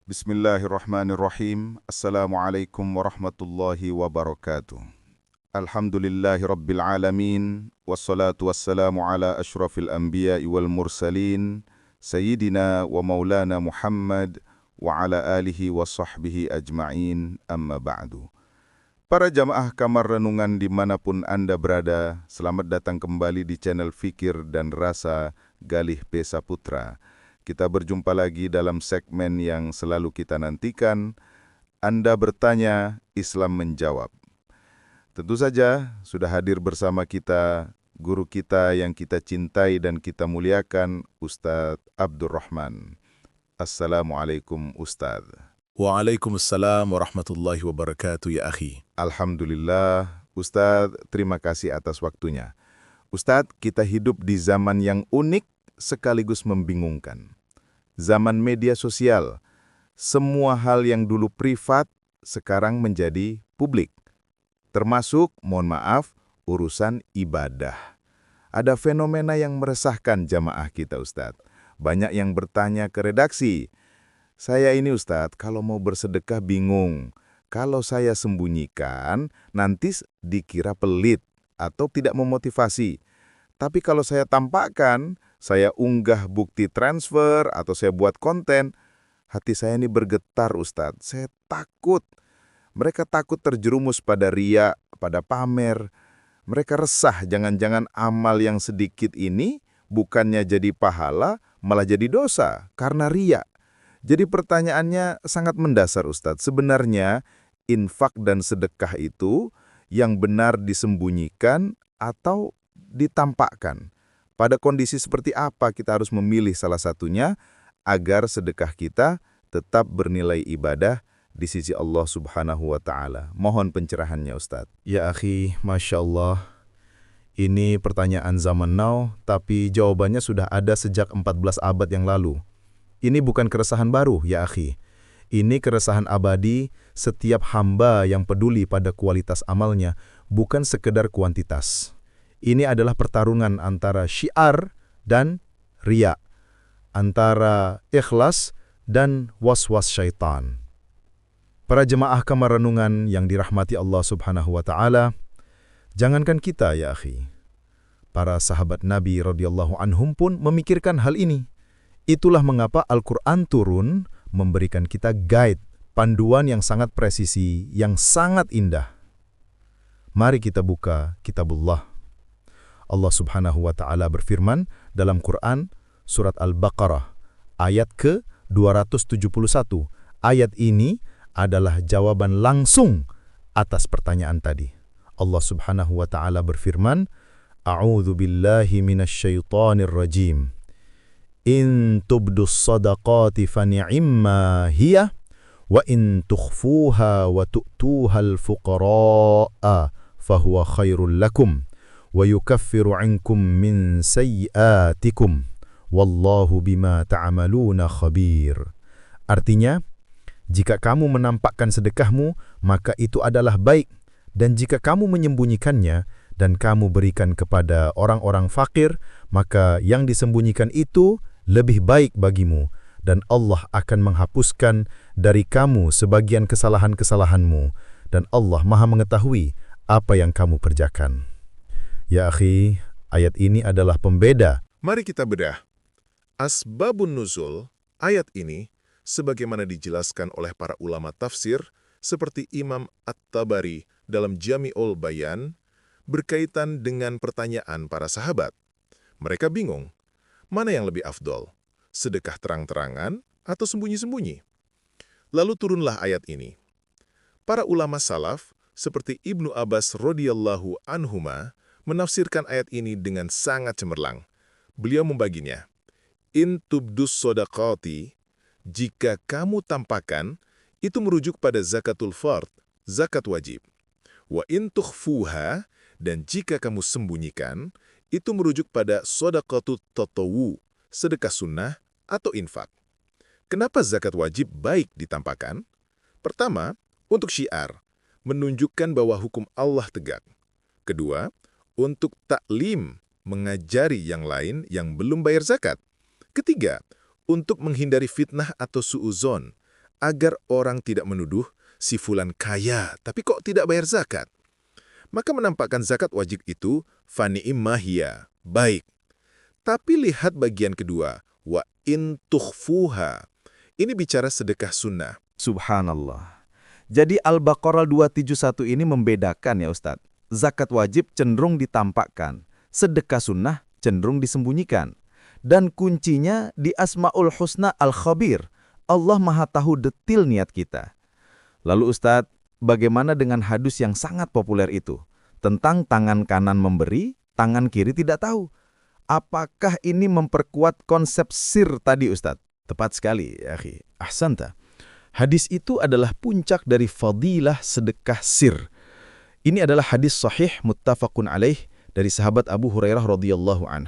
Bismillahirrahmanirrahim. Assalamualaikum warahmatullahi wabarakatuh. Alhamdulillahi rabbil alamin. Wassalatu wassalamu ala ashrafil anbiya'i wal mursalin. Sayyidina wa maulana Muhammad wa ala alihi wa sahbihi ajma'in, amma ba'du. Para jamaah kamar renungan dimanapun Anda berada, selamat datang kembali di channel Fikir dan Rasa Galih P. Saputra. Kita berjumpa lagi dalam segmen yang selalu kita nantikan. Anda bertanya, Islam menjawab. Tentu saja sudah hadir bersama kita guru kita yang kita cintai dan kita muliakan, Ustadz Abdurrahman. Assalamualaikum Ustadz. Waalaikumsalam warahmatullahi wabarakatuh ya akhi. Alhamdulillah, Ustadz, terima kasih atas waktunya. Ustadz, kita hidup di zaman yang unik sekaligus membingungkan. Zaman media sosial, semua hal yang dulu privat sekarang menjadi publik. Termasuk, mohon maaf, urusan ibadah. Ada fenomena yang meresahkan jamaah kita, Ustadz. Banyak yang bertanya ke redaksi, saya ini Ustadz, kalau mau bersedekah bingung. Kalau saya sembunyikan, nanti dikira pelit atau tidak memotivasi. Tapi kalau saya tampakkan, saya unggah bukti transfer atau saya buat konten, hati saya ini bergetar Ustadz. Saya takut. Mereka takut terjerumus pada riya, pada pamer. Mereka resah jangan-jangan amal yang sedikit ini bukannya jadi pahala, malah jadi dosa karena riya. Jadi pertanyaannya sangat mendasar Ustadz. Sebenarnya infak dan sedekah itu yang benar disembunyikan atau ditampakkan? Pada kondisi seperti apa kita harus memilih salah satunya agar sedekah kita tetap bernilai ibadah di sisi Allah Subhanahu wa Ta'ala. Mohon pencerahannya Ustadz. Ya akhi, Masya Allah. Ini pertanyaan zaman now, tapi jawabannya sudah ada sejak 14 abad yang lalu. Ini bukan keresahan baru, ya akhi. Ini keresahan abadi setiap hamba yang peduli pada kualitas amalnya, bukan sekedar kuantitas. Ini adalah pertarungan antara syiar dan riya, antara ikhlas dan was-was syaitan. Para jemaah kamar renungan yang dirahmati Allah Subhanahu wa Ta'ala, jangankan kita, ya akhi. Para sahabat Nabi radhiyallahu anhum pun memikirkan hal ini. Itulah mengapa Al-Quran turun memberikan kita guide, panduan yang sangat presisi, yang sangat indah. Mari kita buka Kitabullah. Allah Subhanahu wa Ta'ala berfirman dalam Quran surat Al-Baqarah ayat ke-271. Ayat ini adalah jawaban langsung atas pertanyaan tadi. Allah Subhanahu wa Ta'ala berfirman, A'udzu billahi minasyaitonir rajim. In tubdus sadaqati fani'imma hiya wa in tukhfuha wa tu'tuha al-fuqara'a fahuwa khairul lakum wa yukaffiru 'ankum min sayyi'atikum wallahu bima ta'maluna khabir. Artinya, jika kamu menampakkan sedekahmu, maka itu adalah baik, dan jika kamu menyembunyikannya dan kamu berikan kepada orang-orang fakir, maka yang disembunyikan itu lebih baik bagimu, dan Allah akan menghapuskan dari kamu sebagian kesalahan-kesalahanmu, dan Allah Maha mengetahui apa yang kamu kerjakan. Ya akhi, ayat ini adalah pembeda. Mari kita bedah. Asbabun nuzul ayat ini, sebagaimana dijelaskan oleh para ulama tafsir, seperti Imam At-Tabari dalam Jami'ul Bayan, berkaitan dengan pertanyaan para sahabat. Mereka bingung. Mana yang lebih afdol? Sedekah terang-terangan atau sembunyi-sembunyi? Lalu turunlah ayat ini. Para ulama salaf, seperti Ibnu Abbas radhiyallahu anhuma, menafsirkan ayat ini dengan sangat cemerlang. Beliau membaginya. In tubdus sodaqati, jika kamu tampakkan, itu merujuk pada zakatul fard, zakat wajib. Wa in tukhfuha, dan jika kamu sembunyikan, itu merujuk pada sodaqatut tatawu, sedekah sunnah atau infak. Kenapa zakat wajib baik ditampakkan? Pertama, untuk syiar, menunjukkan bahwa hukum Allah tegak. Kedua, untuk taklim, mengajari yang lain yang belum bayar zakat. Ketiga, untuk menghindari fitnah atau su'uzon, agar orang tidak menuduh si fulan kaya tapi kok tidak bayar zakat. Maka menampakkan zakat wajib itu fani'imma hiya, baik. Tapi lihat bagian kedua, wa in tukhfuha. Ini bicara sedekah sunnah. Subhanallah. Jadi Al-Baqarah 271 ini membedakan ya Ustadz. Zakat wajib cenderung ditampakkan, sedekah sunnah cenderung disembunyikan. Dan kuncinya di Asma'ul Husna Al-Khabir. Allah Maha tahu detil niat kita. Lalu Ustadz, bagaimana dengan hadis yang sangat populer itu? Tentang tangan kanan memberi, tangan kiri tidak tahu. Apakah ini memperkuat konsep sir tadi Ustadz? Tepat sekali, ya akhi. Ahsanta. Hadis itu adalah puncak dari fadilah sedekah sir. Ini adalah hadis sahih muttafaqun alaih dari sahabat Abu Hurairah radhiyallahu anhu.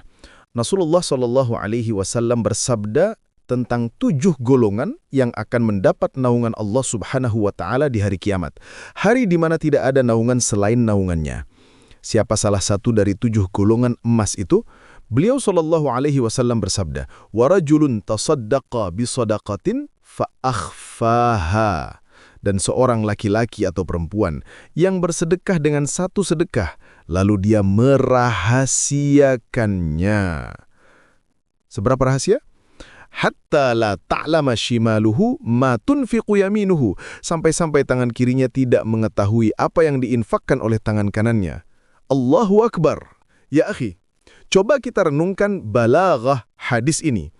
Rasulullah sallallahu alaihi wasallam bersabda tentang 7 golongan yang akan mendapat naungan Allah Subhanahu wa taala di hari kiamat. Hari di mana tidak ada naungan selain naungannya. Siapa salah satu dari 7 golongan emas itu? Beliau sallallahu alaihi wasallam bersabda, "Wa rajulun tasaddaqa bi shadaqatin fa akhfaha." Dan seorang laki-laki atau perempuan yang bersedekah dengan satu sedekah, lalu dia merahasiakannya. Seberapa rahasia? Hatta la ta'lama shimaluhu ma tunfiqu yaminuhu. Sampai-sampai tangan kirinya tidak mengetahui apa yang diinfakkan oleh tangan kanannya. Allahu Akbar. Ya akhi, coba kita renungkan balaghah hadis ini.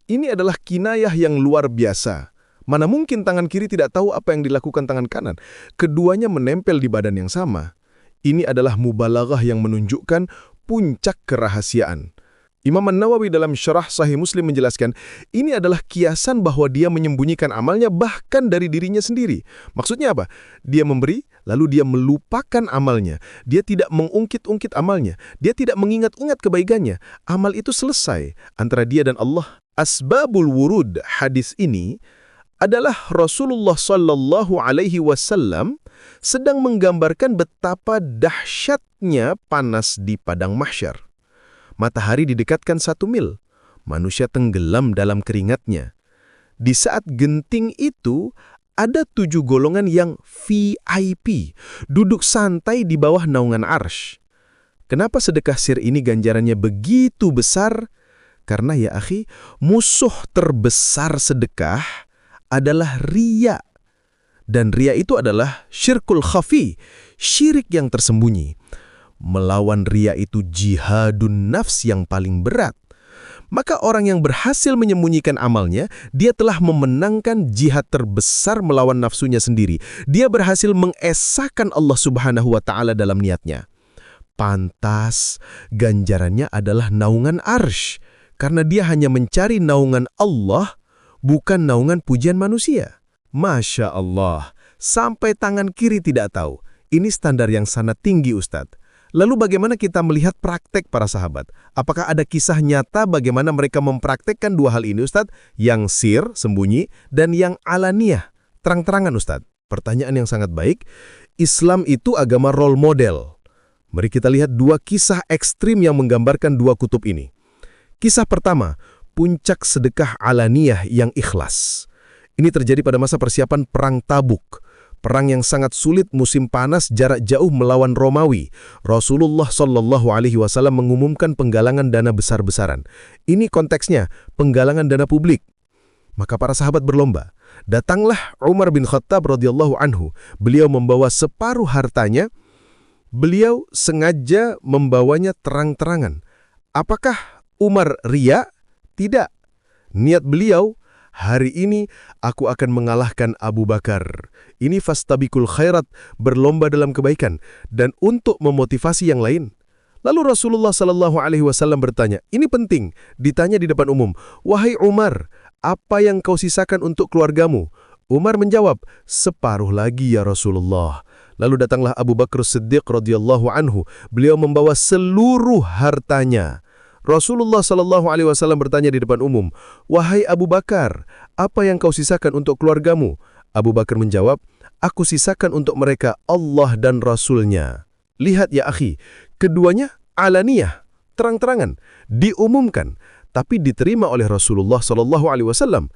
Ini adalah kinayah yang luar biasa. Mana mungkin tangan kiri tidak tahu apa yang dilakukan tangan kanan. Keduanya menempel di badan yang sama. Ini adalah mubalaghah yang menunjukkan puncak kerahasiaan. Imam An-Nawawi dalam Syarah Sahih Muslim menjelaskan, ini adalah kiasan bahwa dia menyembunyikan amalnya bahkan dari dirinya sendiri. Maksudnya apa? Dia memberi, lalu dia melupakan amalnya. Dia tidak mengungkit-ungkit amalnya. Dia tidak mengingat-ingat kebaikannya. Amal itu selesai antara dia dan Allah. Asbabul wurud hadis ini adalah Rasulullah sallallahu alaihi wasallam sedang menggambarkan betapa dahsyatnya panas di padang mahsyar. Matahari didekatkan 1 mil. Manusia tenggelam dalam keringatnya. Di saat genting itu, ada 7 golongan yang VIP, duduk santai di bawah naungan arsy. Kenapa sedekah sir ini ganjarannya begitu besar? Karena ya akhi, musuh terbesar sedekah adalah riya. Dan riya itu adalah syirkul khafi, syirik yang tersembunyi. Melawan riya itu jihadun nafs yang paling berat. Maka orang yang berhasil menyembunyikan amalnya, dia telah memenangkan jihad terbesar melawan nafsunya sendiri. Dia berhasil mengesahkan Allah Subhanahu wa taala dalam niatnya. Pantas ganjarannya adalah naungan arsy, karena dia hanya mencari naungan Allah, bukan naungan pujian manusia. Masya Allah, sampai tangan kiri tidak tahu. Ini standar yang sangat tinggi Ustadz. Lalu bagaimana kita melihat praktek para sahabat? Apakah ada kisah nyata bagaimana mereka mempraktekkan 2 hal ini Ustadz? Yang sir, sembunyi, dan yang alaniyah, terang-terangan Ustadz. Pertanyaan yang sangat baik. Islam itu agama role model. Mari kita lihat 2 kisah ekstrim yang menggambarkan 2 kutub ini. Kisah pertama, puncak sedekah alaniyah yang ikhlas. Ini terjadi pada masa persiapan Perang Tabuk. Perang yang sangat sulit, musim panas, jarak jauh melawan Romawi. Rasulullah Shallallahu Alaihi Wasallam mengumumkan penggalangan dana besar-besaran. Ini konteksnya, penggalangan dana publik. Maka para sahabat berlomba. Datanglah Umar bin Khattab radhiyallahu anhu. Beliau membawa separuh hartanya. Beliau sengaja membawanya terang-terangan. Apakah Umar riya? Tidak. Niat beliau, hari ini aku akan mengalahkan Abu Bakar. Ini fastabikul khairat, berlomba dalam kebaikan, dan untuk memotivasi yang lain. Lalu Rasulullah sallallahu alaihi wasallam bertanya, ini penting, ditanya di depan umum, "Wahai Umar, apa yang kau sisakan untuk keluargamu?" Umar menjawab, "Separuh lagi ya Rasulullah." Lalu datanglah Abu Bakar Siddiq radhiyallahu anhu. Beliau membawa seluruh hartanya. Rasulullah sallallahu alaihi wasallam bertanya di depan umum, "Wahai Abu Bakar, apa yang kau sisakan untuk keluargamu?" Abu Bakar menjawab, "Aku sisakan untuk mereka Allah dan Rasulnya." Lihat ya akhi, keduanya alaniyah, terang-terangan, diumumkan, tapi diterima oleh Rasulullah sallallahu alaihi wasallam.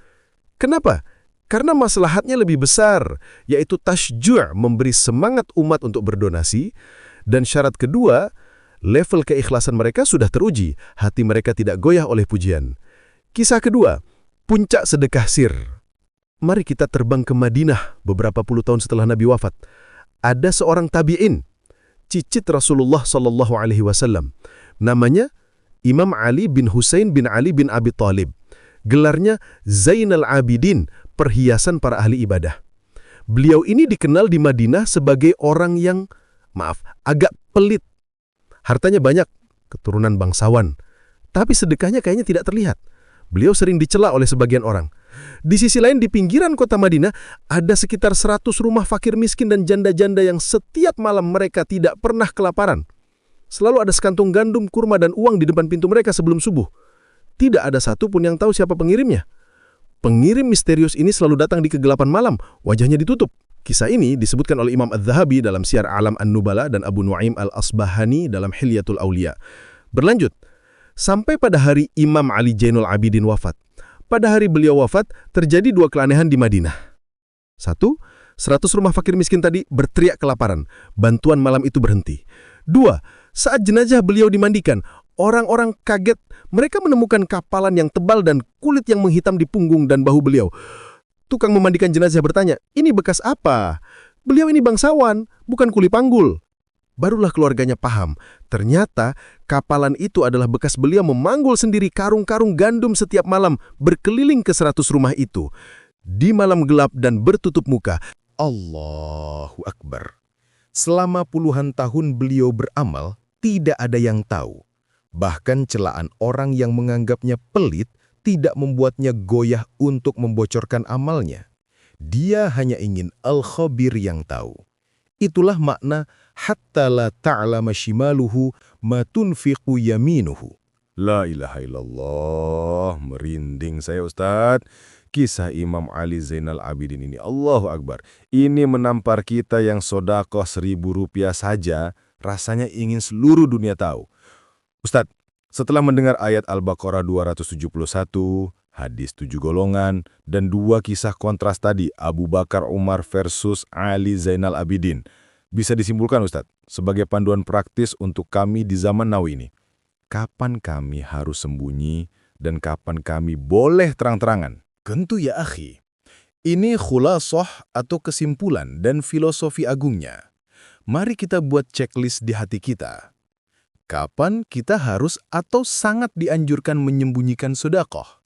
Kenapa? Karena maslahatnya lebih besar, yaitu tasyju', memberi semangat umat untuk berdonasi. Dan syarat kedua, level keikhlasan mereka sudah teruji, hati mereka tidak goyah oleh pujian. Kisah kedua, puncak sedekah sir. Mari kita terbang ke Madinah beberapa puluh tahun setelah Nabi wafat. Ada seorang tabi'in, cicit Rasulullah SAW. Namanya Imam Ali bin Husain bin Ali bin Abi Thalib. Gelarnya Zainal Abidin, perhiasan para ahli ibadah. Beliau ini dikenal di Madinah sebagai orang yang, agak pelit. Hartanya banyak, keturunan bangsawan. Tapi sedekahnya kayaknya tidak terlihat. Beliau sering dicela oleh sebagian orang. Di sisi lain, di pinggiran kota Madinah, ada sekitar 100 rumah fakir miskin dan janda-janda yang setiap malam mereka tidak pernah kelaparan. Selalu ada sekantung gandum, kurma, dan uang di depan pintu mereka sebelum subuh. Tidak ada satu pun yang tahu siapa pengirimnya. Pengirim misterius ini selalu datang di kegelapan malam, wajahnya ditutup. Kisah ini disebutkan oleh Imam Adz-Dzahabi dalam Syiar A'lam An-Nubala dan Abu Nu'aim Al-Asbahani dalam Hilyatul Auliya. Berlanjut, sampai pada hari Imam Ali Zainul Abidin wafat. Pada hari beliau wafat, terjadi dua keanehan di Madinah. Satu, 100 rumah fakir miskin tadi berteriak kelaparan. Bantuan malam itu berhenti. Dua, saat jenazah beliau dimandikan, orang-orang kaget. Mereka menemukan kapalan yang tebal dan kulit yang menghitam di punggung dan bahu beliau. Tukang memandikan jenazah bertanya, ini bekas apa? Beliau ini bangsawan, bukan kuli panggul. Barulah keluarganya paham. Ternyata kapalan itu adalah bekas beliau memanggul sendiri karung-karung gandum setiap malam berkeliling ke 100 rumah itu. Di malam gelap dan bertutup muka. Allahu Akbar. Selama puluhan tahun beliau beramal, tidak ada yang tahu. Bahkan celaan orang yang menganggapnya pelit tidak membuatnya goyah untuk membocorkan amalnya. Dia hanya ingin Al-Khabir yang tahu. Itulah makna hatta la ta'lama shimaluhu ma tunfiqu yaminuhu. La ilaha illallah, merinding saya Ustadz. Kisah Imam Ali Zainal Abidin ini, Allahu Akbar. Ini menampar kita yang sodakoh Rp1.000 saja, rasanya ingin seluruh dunia tahu. Ustadz, setelah mendengar ayat Al-Baqarah 271, hadis 7 golongan, dan 2 kisah kontras tadi, Abu Bakar Umar versus Ali Zainal Abidin, bisa disimpulkan Ustadz, sebagai panduan praktis untuk kami di zaman now ini. Kapan kami harus sembunyi dan kapan kami boleh terang-terangan? Tentu ya akhi. Ini khulasah atau kesimpulan dan filosofi agungnya. Mari kita buat checklist di hati kita. Kapan kita harus atau sangat dianjurkan menyembunyikan sodakoh?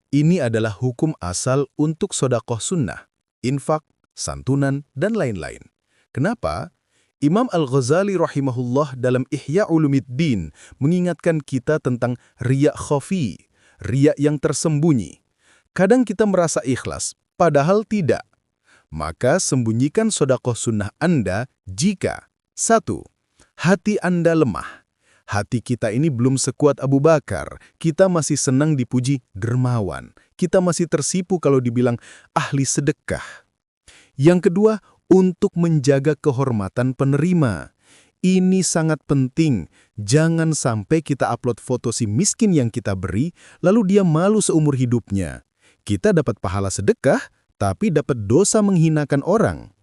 Ini adalah hukum asal untuk sodakoh sunnah, infak, santunan, dan lain-lain. Kenapa? Imam Al-Ghazali rahimahullah dalam Ihya Ulumiddin mengingatkan kita tentang riya khafi, riya yang tersembunyi. Kadang kita merasa ikhlas, padahal tidak. Maka sembunyikan sodakoh sunnah Anda jika 1. Hati Anda lemah. Hati kita ini belum sekuat Abu Bakar. Kita masih senang dipuji dermawan. Kita masih tersipu kalau dibilang ahli sedekah. Yang kedua, untuk menjaga kehormatan penerima. Ini sangat penting. Jangan sampai kita upload foto si miskin yang kita beri, lalu dia malu seumur hidupnya. Kita dapat pahala sedekah, tapi dapat dosa menghinakan orang.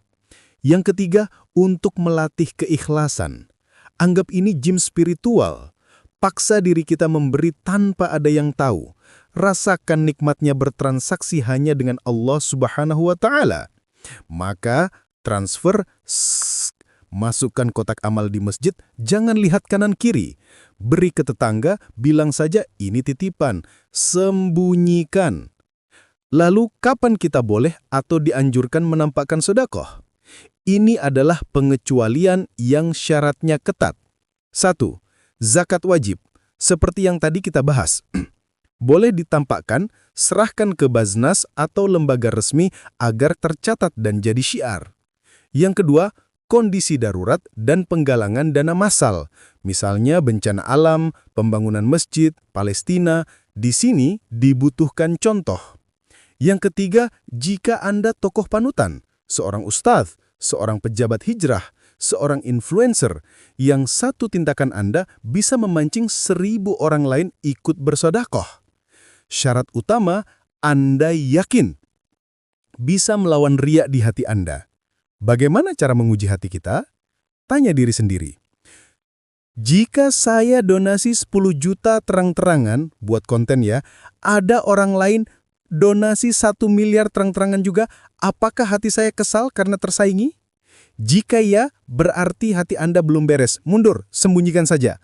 Yang ketiga, untuk melatih keikhlasan. Anggap ini gym spiritual. Paksa diri kita memberi tanpa ada yang tahu. Rasakan nikmatnya bertransaksi hanya dengan Allah Subhanahu wa Ta'ala. Maka transfer, masukkan kotak amal di masjid, jangan lihat kanan kiri. Beri ke tetangga, bilang saja ini titipan. Sembunyikan. Lalu kapan kita boleh atau dianjurkan menampakkan sedekah? Ini adalah pengecualian yang syaratnya ketat. 1. Zakat wajib. Seperti yang tadi kita bahas. Boleh ditampakkan, serahkan ke Baznas atau lembaga resmi agar tercatat dan jadi syiar. Yang kedua, kondisi darurat dan penggalangan dana massal. Misalnya bencana alam, pembangunan masjid, Palestina. Di sini dibutuhkan contoh. Yang ketiga, jika Anda tokoh panutan, seorang ustadz, seorang pejabat hijrah, seorang influencer, yang satu tindakan Anda bisa memancing 1000 orang lain ikut bersedekah. Syarat utama, Anda yakin. bisa melawan riya di hati Anda. Bagaimana cara menguji hati kita? Tanya diri sendiri. Jika saya donasi 10 juta terang-terangan, buat konten ya, ada orang lain donasi 1 miliar terang-terangan juga, apakah hati saya kesal karena tersaingi? Jika ya, berarti hati Anda belum beres. Mundur, sembunyikan saja.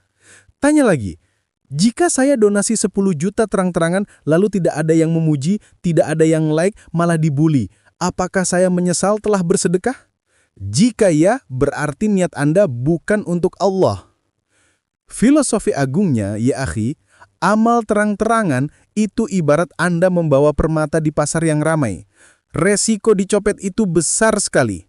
Tanya lagi, jika saya donasi 10 juta terang-terangan, lalu tidak ada yang memuji, tidak ada yang like, malah dibully, apakah saya menyesal telah bersedekah? Jika ya, berarti niat Anda bukan untuk Allah. Filosofi agungnya, ya akhi, amal terang-terangan itu ibarat Anda membawa permata di pasar yang ramai. Resiko dicopet itu besar sekali.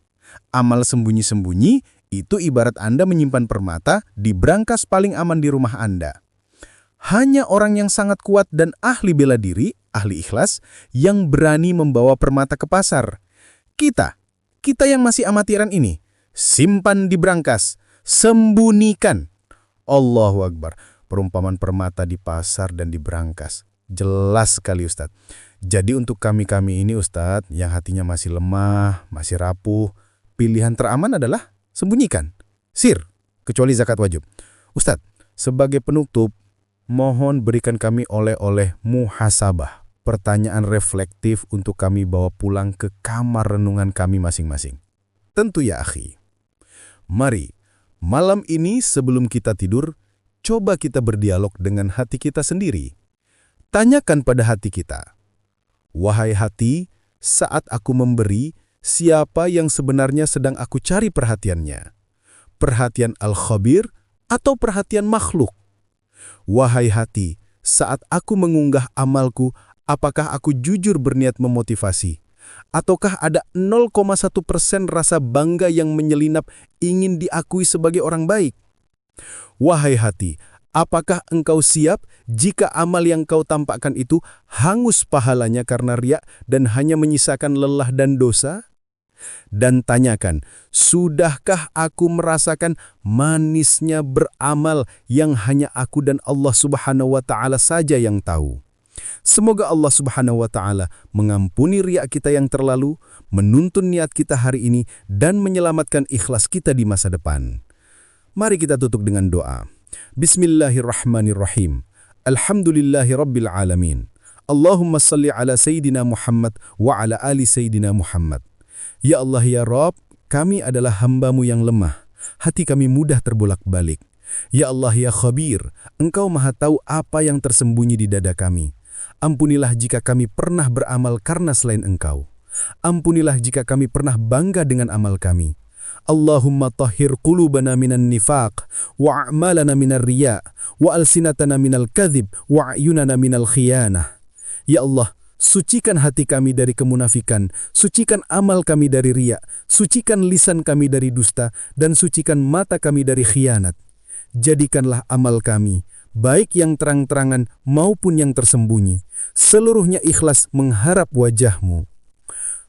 Amal sembunyi-sembunyi itu ibarat Anda menyimpan permata di brankas paling aman di rumah Anda. Hanya orang yang sangat kuat dan ahli bela diri, ahli ikhlas, yang berani membawa permata ke pasar. Kita yang masih amatiran ini, simpan di brankas, sembunyikan. Allahu Akbar, perumpamaan permata di pasar dan di brankas. Jelas sekali Ustadz. Jadi untuk kami-kami ini Ustadz, yang hatinya masih lemah, masih rapuh, pilihan teraman adalah sembunyikan. Sir, kecuali zakat wajib. Ustadz, sebagai penutup, mohon berikan kami oleh-oleh muhasabah. Pertanyaan reflektif untuk kami bawa pulang ke kamar renungan kami masing-masing. Tentu ya akhi. Mari, malam ini sebelum kita tidur, coba kita berdialog dengan hati kita sendiri. Tanyakan pada hati kita, wahai hati, saat aku memberi, siapa yang sebenarnya sedang aku cari perhatiannya? Perhatian Al-Khabir atau perhatian makhluk? Wahai hati, saat aku mengunggah amalku, apakah aku jujur berniat memotivasi? Ataukah ada 0,1% rasa bangga yang menyelinap ingin diakui sebagai orang baik? Wahai hati, apakah engkau siap jika amal yang kau tampakkan itu hangus pahalanya karena riya dan hanya menyisakan lelah dan dosa? Dan tanyakan, sudahkah aku merasakan manisnya beramal yang hanya aku dan Allah Subhanahu wa Ta'ala saja yang tahu? Semoga Allah Subhanahu wa Ta'ala mengampuni riya kita yang terlalu, menuntun niat kita hari ini, dan menyelamatkan ikhlas kita di masa depan. Mari kita tutup dengan doa. Bismillahirrahmanirrahim. Alhamdulillahi Rabbil Alamin. Allahumma salli ala Sayyidina Muhammad wa ala ali Sayyidina Muhammad. Ya Allah ya Rabb, kami adalah hamba-Mu yang lemah. Hati kami mudah terbolak-balik. Ya Allah ya Khabir, Engkau maha tahu apa yang tersembunyi di dada kami. Ampunilah jika kami pernah beramal karena selain Engkau. Ampunilah jika kami pernah bangga dengan amal kami. Allahumma tahhir qulubana minan nifaq, wa a'malana minar riya, wa alsinatana minal kadhib, wa a'yunana minal khiyanah. Ya Allah, sucikan hati kami dari kemunafikan, sucikan amal kami dari riya, sucikan lisan kami dari dusta, dan sucikan mata kami dari khianat. Jadikanlah amal kami, baik yang terang-terangan maupun yang tersembunyi, seluruhnya ikhlas mengharap wajah-Mu.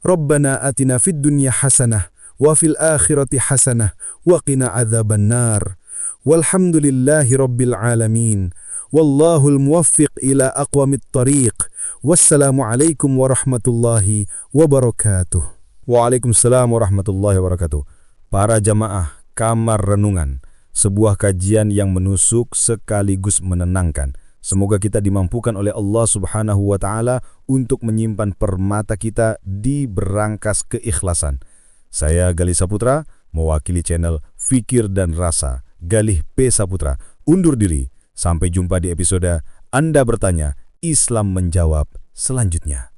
Rabbana atina fid dunya hasanah, wa fil akhirati hasanah, wa qina adzaban nar. Walhamdulillahi rabbil alamin. Wallahul muwaffiq ila aqwamit tariq. Wassalamualaikum warahmatullahi wabarakatuh. Waalaikumsalam warahmatullahi wabarakatuh. Para jamaah Kamar Renungan, sebuah kajian yang menusuk sekaligus menenangkan. Semoga kita dimampukan oleh Allah Subhanahu wa Ta'ala untuk menyimpan permata kita di berangkas keikhlasan. Saya Galih Saputra, mewakili channel Fikir dan Rasa, Galih P. Saputra, undur diri. Sampai jumpa di episode Anda Bertanya, Islam Menjawab selanjutnya.